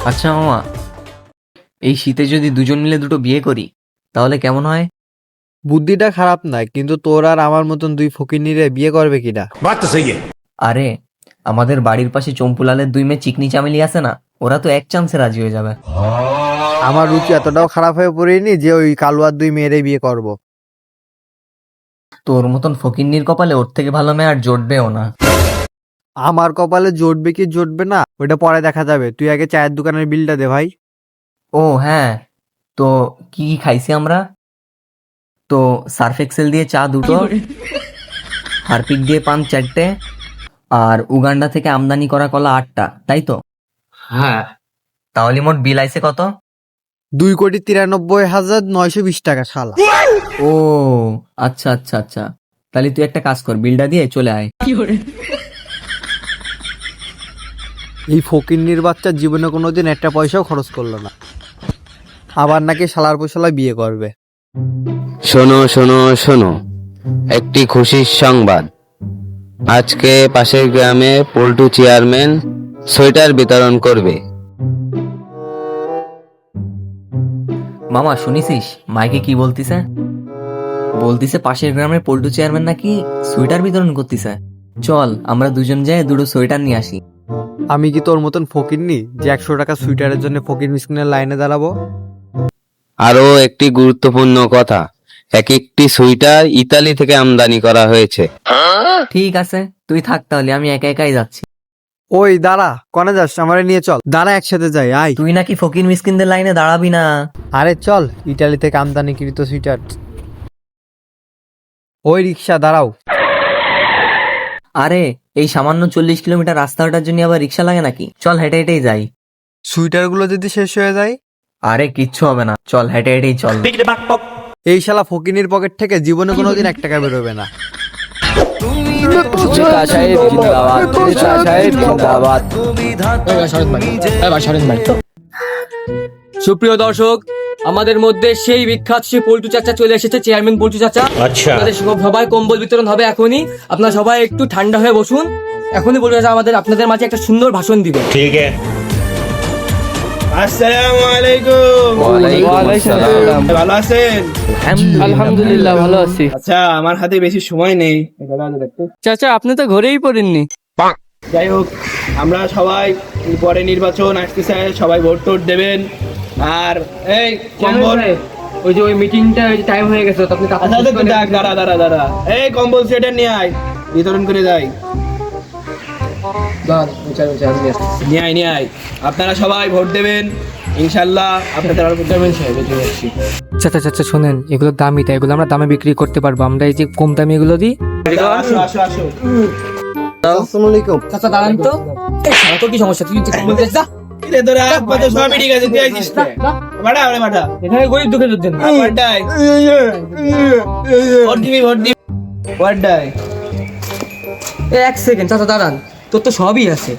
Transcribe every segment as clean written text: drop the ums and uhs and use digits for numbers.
আচ্ছা মামা, এই শীতে যদি দুজন মিলে দুটো বিয়ে করি তাহলে কেমন হয়? বুদ্ধিটা খারাপ নয়, কিন্তু তোর আর আমার মতন দুই ফকিন্নিরে বিয়ে করবে কিনা? बात तो सही है। আরে, আমাদের বাড়ির পাশে চম্পুলালের দুই মেয়ে চিকনি চামেলি আছে না, ওরা তো এক চান্সে রাজি হয়ে যাবে। আমার রুচি এতটাও খারাপ হয়ে পড়েনি যে ওই কালুয়ার দুই মেয়েরে বিয়ে করব। তোর মতন ফকিন্নির কপালে ওর থেকে ভালো মেয়ে আর জুটবেও না। আমার কপালে জুটবে কি জুটবে না ওইটা পরে দেখা যাবে। তুই আগে চায়ের দোকানের বিলটা দে ভাই। ও হ্যাঁ, তো কি কি খাইছি আমরা? তো সার্ফ এক্সেল দিয়ে চা দুটো, হারপিক দিয়ে পান 4টে, আর উগান্ডা থেকে আমদানি করা কলা 8টা, তাই তো? হ্যাঁ, তাহলে মোট বিল আইছে কত? 2,93,920 টাকা শালা। ও আচ্ছা আচ্ছা আচ্ছা, তাহলে তুই একটা কাজ কর, বিলটা দিয়ে চলে আয়। এই ফকিন্নির বাচ্চা জীবনে কোনোদিন একটা পয়সাও খরচ করলো না, আবার নাকি শালার পোশালা বিয়ে করবে। শোনো শোনো শোনো, একটি খুশির সংবাদ। আজকে পাশের গ্রামে পল্টু চেয়ারম্যান সোয়েটার বিতরণ করবে। মামা শুনিসিস মাইকে কি বলতিছে? বলতিছে পাশের গ্রামের পল্টু চেয়ারম্যান নাকি সোয়েটার বিতরণ করতিছে। চল আমরা দুজন যাই দুটো সোয়েটার নিয়ে আসি। আমি কি তোর মতন ফকিন্নি যে 100 টাকা সুইটারের জন্য ফকির মিসকিনের লাইনে দাঁড়াবো? আরও একটি গুরুত্বপূর্ণ কথা, এক একটি সোয়েটার ইতালি থেকে আমদানি করা হয়েছে। ঠিক আছে, তুই থাক তাহলে, আমি একা একাই যাচ্ছি। ওই দাঁড়া, কনে যাস? আমারে নিয়ে চল। দাঁড়া, একসাথে যাই, আয়। তুই নাকি ফকির মিসকিনদের লাইনে দাঁড়াবি না? আরে চল, ইটালি থেকে আমদানিকৃত সুইটার। ওই রিক্সা দাঁড়াও। আরে, এই সামান্য 40 কিলোমিটার রাস্তা ওঠার জন্য আবার রিক্সা লাগে নাকি? চল হেঁটে হেঁটেই যাই। সুইটার গুলো যদি শেষ হয়ে যায়? আরে কিচ্ছু হবে না, চল হেঁটে হেঁটেই চল। এই শালা ফকিনির পকেট থেকে জীবনে কোনোদিন 1 টাকা বেরোবে না। সুপ্রিয় দর্শক, আমাদের মধ্যে সেই বিখ্যাত সেই পল্টু চাচা চলে এসেছে, চেয়ারম্যান পল্টু চাচা। अच्छा আমাদের সবাই কম্বল বিতরণ হবে এখনই। আপনারা সবাই একটু ঠান্ডা হয়ে বসুন। এখনই পল্টু চাচা আপনাদের মাঝে একটা সুন্দর ভাষণ দিবে। ठीक है। আসসালামু আলাইকুম। ভালো আছেন? আলহামদুলিল্লাহ ভালো আছি। আচ্ছা, আমার হাতে বেশি সময় নেই। চাচা আপনি তো ঘরেই পড়েননি। যাই হোক, আমরা সবাই পরে নির্বাচন আসতেছে, সবাই ভোট টোট দেবেন। আর এই কম্বল, ওই যে ওই মিটিংটা টাইম হয়ে গেছে, তো আপনি আচ্ছা দেখ, দাঁড়া, এই কম্বল সেটার নিয়ে আয়, বিতরণ করে যাই। নিয়ে আয়। আপনারা সবাই ভোট দেবেন ইনশাল্লাহ। আপনাদের চাচা চাচা শোনেন, এগুলো দামি, তাই এগুলো আমরা দামে বিক্রি করতে পারবো। আমরা এই যে কম দামি এগুলো দিই। আসো। আসসালামু আলাইকুম। চাচা দাঁড়ান তো। এই শালা, তোর কি সমস্যা? তুই কম্বল দিস না? কিরে তোরা কত সবই ঠিক আছে, তুই আইছিস না? বাড়া এখানে গরিব দুঃখের জন্য। ওয়ার্ডাই ভোট দিবি ওয়ার্ডাই। এক সেকেন্ড চাচা দাঁড়ান, তোর তো সবই আছে,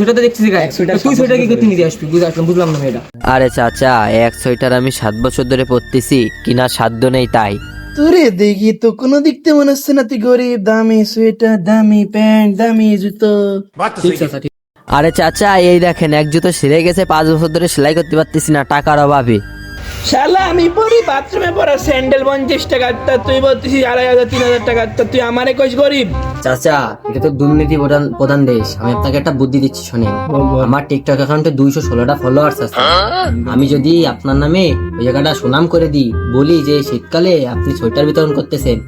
ওটা তো দেখছিস গায়ে। তুই সেটা কি করতে নিতে আসবি? বুঝলাম না এটা। আরে চাচা, এক সোয়েটার আমি 7 বছর ধরে পরতেছি, কিনা সাধ্য নেই তাই। তোরে দেখি তো কোনো দিকতে মনে হচ্ছে না তুই গরিব। দামি সোয়েটার, দামি প্যান্ট, দামি জুতো। ঠিক চাচা, ঠিক। আরে চাচা এই দেখেন, এক জুতো ছিঁড়ে গেছে, 5 বছর ধরে সেলাই করতে পারতেছি না টাকার অভাবে। শালা আমি পরি বাথরুমে পরা স্যান্ডেল 50 টাকা, তা তুই বলতেছিস 2,500 3,000 টাকা, তা তুই আমারে কইস গরিব? চাচা এটা তো দুর্নীতি প্রধান দেশ। আমি আপনাকে একটা বুদ্ধি দিচ্ছি শোনেন। আমার টিকটক অ্যাকাউন্টে 216টা ফলোয়ার্স আছে। আমি যদি আপনার নামে ওই জায়গাটা সুনাম করে দিই, বলি যে শীতকালে আপনি সোয়েটার বিতরণ করতেছেন,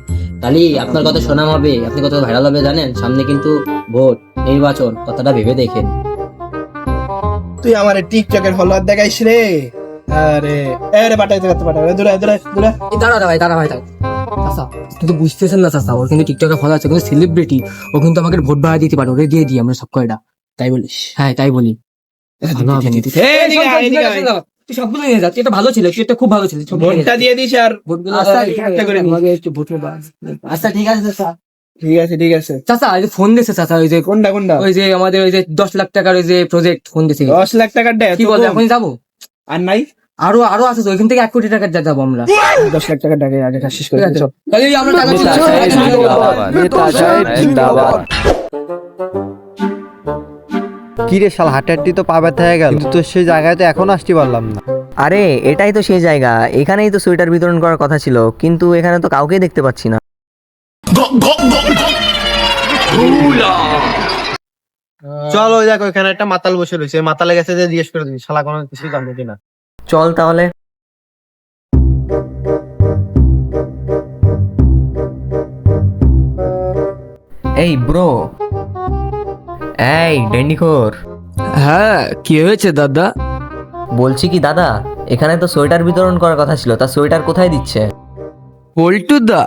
তাহলে আপনার কত সুনাম হবে, আপনি কত ভাইরাল হবে জানেন? সামনে কিন্তু ভোট, নির্বাচন, কথাটা ভেবে দেখেন। তুই আমারে টিকটকের ফলোয়ার দেখাইস রে? আরে পাঠাই দূরে দাঁড়া ভাই চাচা, তুই তো বুঝতেছেন না চাচা, ওর কিন্তু টিকটকে ফলো আছে, কিন্তু সেলিব্রিটি। ও কিন্তু আমাকে ভোট ভাড়া দিতে পারে, ওরে দিয়ে দিই আমরা সব কয়টা। তাই বলিস? হ্যাঁ তাই বলি। ভালো হবে না। তুই সবগুলো নিয়ে যা, তুই এটা ভালো ছিল, তুই এটা খুব ভালো ছিল। ভোটটা দিয়ে দিস আর ভোটগুলো একটা করে নিস। আচ্ছা ঠিক আছে চাচা। ঠিক আছে চাচা এই যে ফোন দিয়েছে চাচা, ওই যে কোনটা ওই যে আমাদের ওই যে 10 লাখ টাকার ওই যে প্রজেক্ট ফোন দিয়েছে। 10 লাখ টাকার দেয় কি বল, এখনই যাবো? আর নাই? আরো আছে তো, ওইখান থেকে 1 কোটি টাকার যাবো আমরা। 10 লাখ টাকার টাকা আগে শেষ করে দিচ্ছ। তাহলে আমরা টাকা দিচ্ছি। কি রে শালা, হাঁটি হাঁটি তো পা ব্যথা হয়ে গেল, কিন্তু তোর সেই জায়গায় তো এখন আসতে পারলাম না। আরে এটাই তো সেই জায়গা, এখানেই তো সোয়েটার বিতরণ করার কথা ছিল, কিন্তু এখানে তো কাউকেই দেখতে পাচ্ছি না। চলো ওই দেখো এখানে একটা মাতাল বসে রয়েছে, মাতালে গেছে যে জিজ্ঞেস করে দিবি শালা কোনো কিছু জানবে কিনা। চল তাহলে। এই ব্রো, এই ডেন্ডিখোর, হ্যাঁ কি হয়েছে দাদা? বলছি কি দাদা, এখানে তো সোয়েটার বিতরণ করার কথা ছিল, তা সোয়েটার কোথায় দিচ্ছে? পল্টুদা,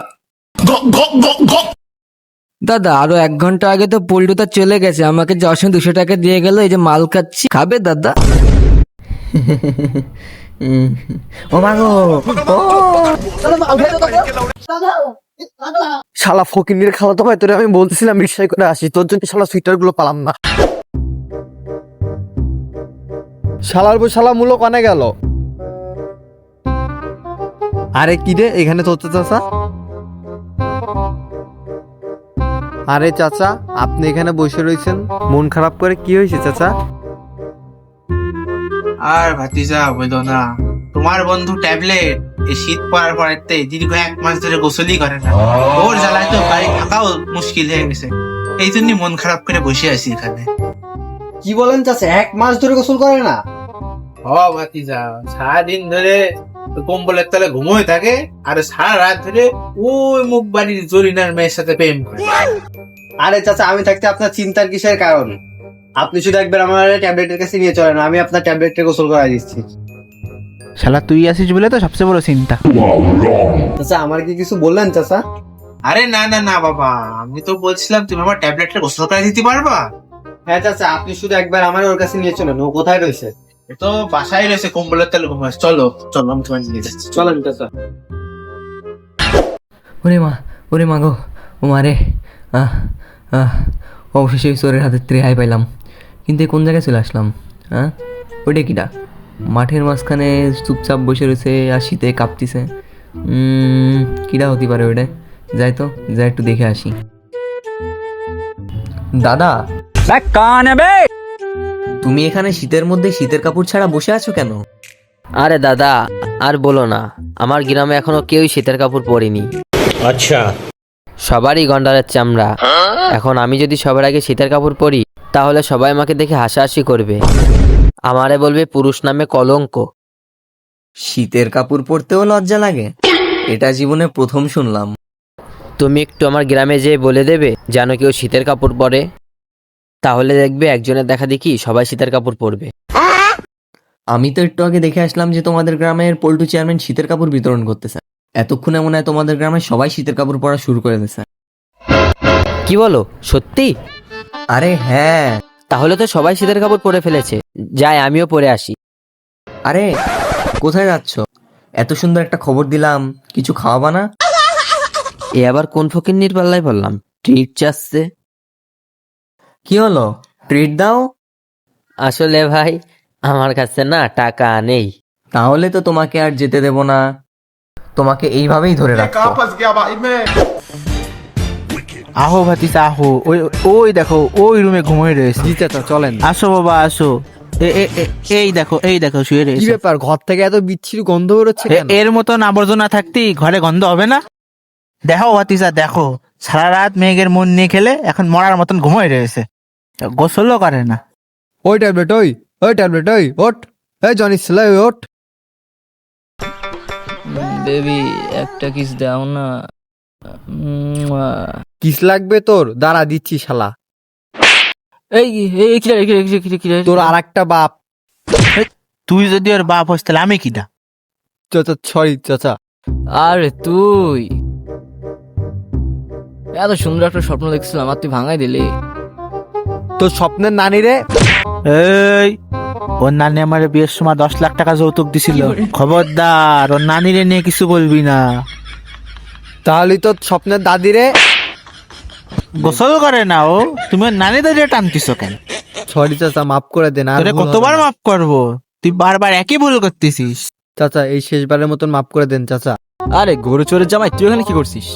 দাদা আরো 1 ঘন্টা আগে তো পল্টুদা চলে গেছে, আমাকে যাওয়ার সময় 200 টাকা দিয়ে গেল, এই যে মাল খাচ্ছি, খাবে দাদা? ও মাগো, ও শালা ফকিন্নির খালা তো ভাই, তোরে আমি বলতেছিলাম রিক্সায় করে আসি, তোর জন্য শালা সুইটার গুলো পালাম না। শালার বউ শালা মূল্য কনে গেল? আরে কি রে এখানে তোর চাচা? আরে চাচা আপনি এখানে বসে রয়েছেন, মন খারাপ করে কি হয়েছে চাচা? আর ভাতিজা বলো না, তোমার বন্ধু ট্যাবলেট এই শীত পড়ার পরেতে দীর্ঘ 1 মাস ধরে গোসলই করে না, ওর জ্বালায় তো বাড়ি থাকাও মুশকিল হয়ে গেছে, এই জন্যই মন খারাপ করে বসে আছি এখানে। কি বলেন চাচা, 1 মাস ধরে গোসল করে না? ও ভাতিজা, সারাদিন ধরে কম্বলের তলে ঘুমোয় থাকে, আর সারা রাত ধরে ওই মুখ বাড়ির জরিনার মেয়ের সাথে প্রেম করে। আরে চাচা আমি থাকতে আপনার চিন্তার কিসের কারণ? আপনি শুধু একবার আমার ট্যাবলেটের কাছে নিয়ে চলেন, আমি আপনার ট্যাবলেটে গোসল করাই দিচ্ছি। শালা তুই আসিস বলে তো সবচেয়ে বড় চিন্তা। চাচা আমার কি কিছু বললেন চাচা? আরে না না না বাবা, আমি তো বলছিলাম তুমি আমার ট্যাবলেটটা গোসল করে দিতে পারবা। হ্যাঁ চাচা আপনি শুধু একবার আমার ওর কাছে নিয়ে চলেন, ও কোথায় রয়েছে? এ তো বাসায় রয়েছে কম্বলের তলে ঘুমাস, চলো চলো আমি তোমার নিয়ে যাচ্ছি। চলেন চাচা। ওরে মা, ওরে মা গো, ও মারে, আহ আহ অবশেষে ঈশ্বরের হাতে ত্রেহাই পাইলাম, কিন্তু এ কোন জায়গায় চলে আসলাম? হ্যাঁ, ওইটা কিটা? মাঠের মাঝখানে চুপচাপ বসে রয়েছে আর শীতে কাঁপতিছে। কিটা হতে পারে ওইটা? যাই তো, যাই একটু দেখে আসি। দাদা, তুমি এখানে শীতের মধ্যে শীতের কাপড় ছাড়া বসে আছো কেন? আরে দাদা আর বলো না, আমার গ্রামে এখনো কেউই শীতের কাপড় পরেনি। আচ্ছা, সবারই গন্ডারের চামড়া। এখন আমি যদি সবার আগে শীতের কাপড় পরি, তাহলে সবাই আমাকে দেখে হাসাহাসি করবে, আমারে বলবে পুরুষ নামে কলঙ্ক। শীতের কাপড় পরতেও লজ্জা লাগে? এটা জীবনে প্রথম শুনলাম। তুমি একটু আমার গ্রামে যেয়ে বলে দেবে যেন কেউ শীতের কাপড় পরে, তাহলে দেখবে একজনের দেখা দেখি সবাই শীতের কাপড় পরবে। আমি তো একটু আগে দেখে আসলাম যে তোমাদের গ্রামের পল্টু চেয়ারম্যান শীতের কাপড় বিতরণ করতেছে, এতক্ষণে মনে হয় তোমাদের গ্রামে সবাই শীতের কাপড় পরা শুরু করে দিয়েছে। কি বলো, সত্যি? আরে হ্যাঁ। তাহলে তো সবাই শীতের কাপড় পরে ফেলেছে, যাই আমিও পরে আসি। আরে কোথায় যাচ্ছ? এত সুন্দর একটা খবর দিলাম, কিছু খাওয়াবা না? এ আবার কোন ফকিন্নির পাল্লায় বললাম, ট্রিট চাচ্ছে। কি হলো, ট্রিট দাও? আসলে ভাই আমার কাছে না টাকা নেই। তাহলে তো তোমাকে আর যেতে দেব না, তোমাকে এইভাবেই ধরে রাখবো। আহো ভাতিজা আহো, ওই ওই দেখো ওই রুমে ঘুমিয়ে রয়েছে। জি চাচা চলেন। আসো বাবা আসো, এই দেখো এই দেখো শুয়ে কি রয়েছে। ব্যাপার, ঘর থেকে এত বিচ্ছিরি গন্ধ বেরোচ্ছে কেন? এর মতন আবর্জনা থাকতেই ঘরে গন্ধ হবে না? দেখো ভাতিজা দেখো, সারা রাত মেঘের মন নিয়ে খেলে এখন মরার মতন ঘুমিয়ে রয়েছে, গোসলও করে না। ওই ট্যাবলেট ওই, ওই ট্যাবলেট ওই, ওঠ। এই জনি ছেলে ওই ওঠ। বেবি একটা কিস দাও না। কিস লাগবে তোর? দাঁড়া দিচ্ছি শালা। এই এই কি তোর আর একটা বাপ। তুই যদি ওর বাপ হোস তাহলে আমি কিনা? চাচা সরি চাচা। আরে তুই এত সুন্দর একটা স্বপ্ন দেখছিলাম আর তুই ভাঙাই দিলি। তোর স্বপ্নের নানি রে। এই ওর নানি আমার বিয়ের সময় 10 লাখ টাকা যৌতুক দিছিল, খবরদার ওর নানিরে নিয়ে কিছু বলবি না। তাহলে তোর স্বপ্নের দাদি রে। গোসল করে না ও, তুমি ওর নানিদের টানতিস কেন? সরি চাচা মাফ করে দেন, আর তোরে ভুল হবে কতবার না। মাফ করবো, তুই বারবার একই ভুল করতেছিস। চাচা এই শেষবারের মতন মাফ করে দেন চাচা। আরে গরু চোরের জামাই, তুই এখানে কি করছিস?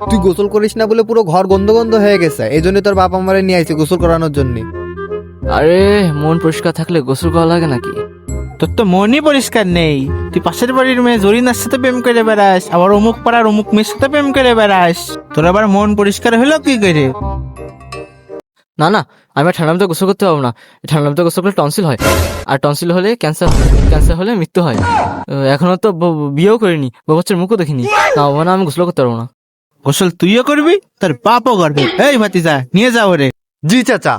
তুই গোসল করিস না বলে পুরো ঘর গন্ধ গন্ধ হয়ে গেছে, এই জন্য তোর বাপ আমারে নিয়ে আইছে গোসল করানোর জন্য। আরে মন পরিষ্কার থাকলে গোসল করা লাগে নাকি? তোর তো মনই পরিষ্কার নেই, তুই পাশের বাড়ির মেয়ে জরিনার সাথে প্রেম করে বেড়াস, আবার অমুক পাড়ার অমুক মেয়ের সাথে প্রেম করে বেড়াস, তোর আবার মন পরিষ্কার হলো কি করে? না না, আমি আর ঠান্ডা মতো গোসল করতে পারবো না। ঠান্ডা মতো গোসল করলে টনসিল হয়, আর টনসিল হলে ক্যান্সার হয়, ক্যান্সার হলে মৃত্যু হয়। এখনো তো বিয়েও করিনি, বাচ্চার মুখও দেখিনি, তাও না আমি গোসল করতে পারবো না। গোসল তুইও করবি, তোর বাপও করবে। এই ভাতিজা নিয়ে যাও রে। জি চাচা,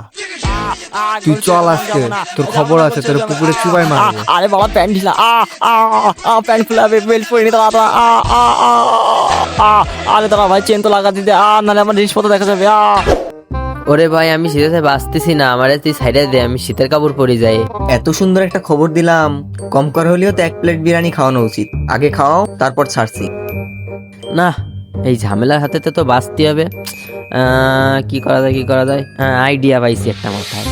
তুই চল আজকে, তোর খবর আছে, তোর পুকুরে চুবাই মারবো। আরে বাবা প্যান্ট ঢিলা, প্যান্ট ফুলাবে, বেল্ট পরিনি দাঁড়া, আরে দাঁড়া ভাই, চেন তো লাগা দিতে, নাহলে আমার জিনিসপত্র দেখা যাবে। ওরে ভাই, আমি শীতে বাঁচতেছি না, আমারে তুই সাইডে দে, আমি শীতের কাপড় পরে যাই। এত সুন্দর একটা খবর দিলাম, কম করে হলেও তো 1 প্লেট বিরিয়ানি খাওয়ানো উচিত। আগে খাওয়াও, তারপর ছাড়ছি। না, এই ঝামেলার হাতে তো বাঁচতে হবে। কি করা যায়, কি করা যায়? হ্যাঁ, আইডিয়া পাইছি একটা মাথায়।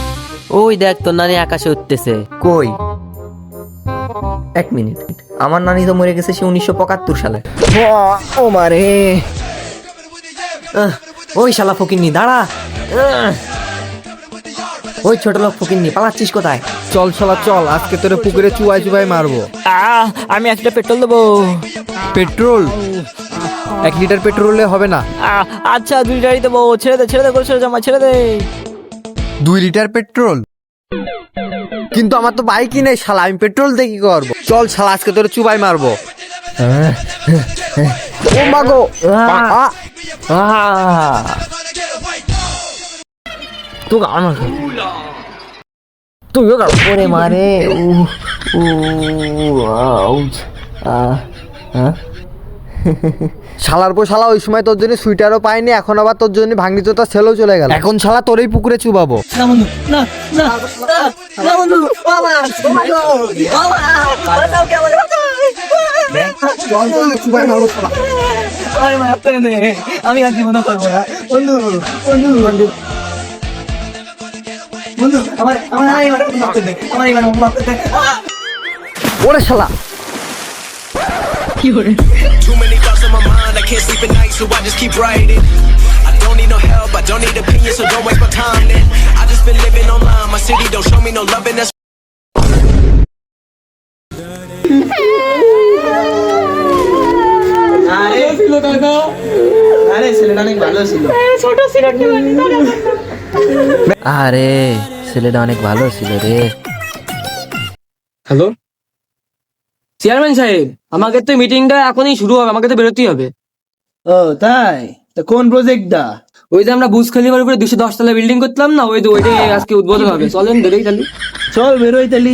ওই দেখ, তোর নানি আকাশে উঠতেছে। কই? 1 মিনিট, আমার নানি তো মরে গেছে সে 1975 সালে। ও মারে, ওই শালা ফকিন্নি দাঁড়া। ওই ছোট লোক ফকিন্নি, পালাচ্ছিস কোথায়? চল শালা চল, আজকে তোর পুকুরে চুবাই চুবাই মারবো। আমি 1 লিটার পেট্রোল দেবো। পেট্রোল? 1 লিটার পেট্রোলে হবে না। আচ্ছা 2 লিটারই দেবো। ছেড়ে দে গোসল জামা ছেড়ে দে। 2 লিটার পেট্রোল? কিন্তু আমার তো বাইকই নেই শালা, আমি পেট্রোল দিয়ে কি করবো? চল শালা, আজকে তোর চুবাই মারবো। ও মাগো, তুইও গাড়ো। ওরে মারে, আউচ। শালার পর শালা, ওই সময় তোর জন্য সুইটারও পাইনি, এখন আবার তোর জন্য ভাঙনি তোতা ছেলেও চলে গেল। এখন শালা তোরই পুকুরে চুবাবো। আমি আর জীবন করবো না বন্ধু, বন্ধু, বন্ধু, বন্ধু, আমার ওরে শালা, Too many thoughts on my mind, I can't sleep at night, so I just keep writing. I don't need no help, I don't need opinions, so don't waste my time then. I just been living online, my city don't show me no love, and that's আরে ছেলেটা অনেক ভালো ছিল। আরে ছেলেটা অনেক ভালো ছিল রে। হ্যালো চেয়ারম্যান সাহেব, আমাকে তো মিটিংটা এখনই শুরু হবে, আমাকে তো বেরোতেই হবে। ও তাই? তা কোন প্রজেক্টটা? ওই যে আমরা বুজ খালিফার উপরে 210 তলা বিল্ডিং করলাম না, ওইটাই আজকে উদ্বোধন হবে। চলেন বেরোই তাহলে। চল বেরোই তাহলে,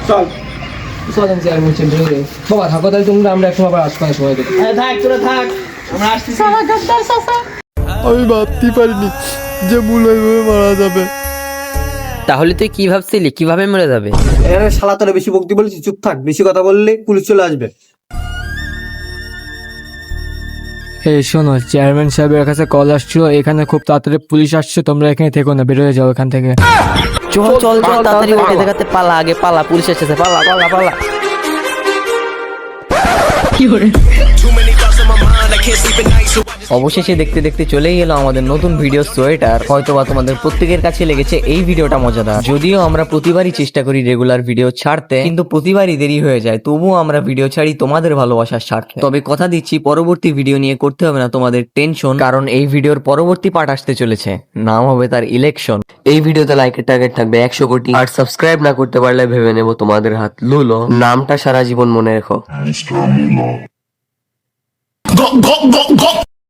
চল। চলেন চেয়ারম্যান সাহেব বেরোই। বাবা থাকো তাহলে তোমরা, আমরা একসময় আবার আসবো, সময় দেবো। থাক তোরা থাক, আমরা আসতেছি। আমি ভাবতেই পারিনি যে মূল ওইভাবে মারা যাবে। তাহলে তুই কি ভাবছিলি কিভাবে মরে যাবে? এখানে শালা তোরা বেশি বকতি বলেছি, চুপ থাক, বেশি কথা বললে পুলিশ চলে আসবে। এই শোনো, চেয়ারম্যান সাহেবের কাছে কল আসছিল, এখানে খুব তাড়াতাড়ি পুলিশ আসছে, তোমরা এখানে থেকো না, বেরোয় যাও এখান থেকে। চল চল চল, তাড়াতাড়ি ওকে দেখাতে পালা, আগে পালা, পুলিশ এসেছে, পালা পালা পালা। too many thoughts on my mind, I can't sleep at night, so অবশেষে দেখতে দেখতে চলেই এলো আমাদের নতুন ভিডিও সোয়েটার। হয়তোবা তোমাদের প্রত্যেকের কাছে লেগেছে এই ভিডিওটা মজাদার। যদিও আমরা প্রতিবারই চেষ্টা করি রেগুলার ভিডিও ছাড়তে, কিন্তু প্রতিবারই দেরি হয়ে যায়, তবুও আমরা ভিডিও ছাড়ি তোমাদের ভালোবাসার স্বার্থে। তবে কথা দিচ্ছি, পরবর্তী ভিডিও নিয়ে করতে হবে না তোমাদের টেনশন, কারণ এই ভিডিওর পরবর্তী পার্ট আসতে চলেছে, নাম হবে তার ইলেকশন। এই ভিডিওতে লাইকের টার্গেট থাকবে 100 কোটি, আর সাবস্ক্রাইব না করতে পারলে ভেবে নেব তোমাদের হাত লুলো। নামটা সারা জীবন মনে রেখো।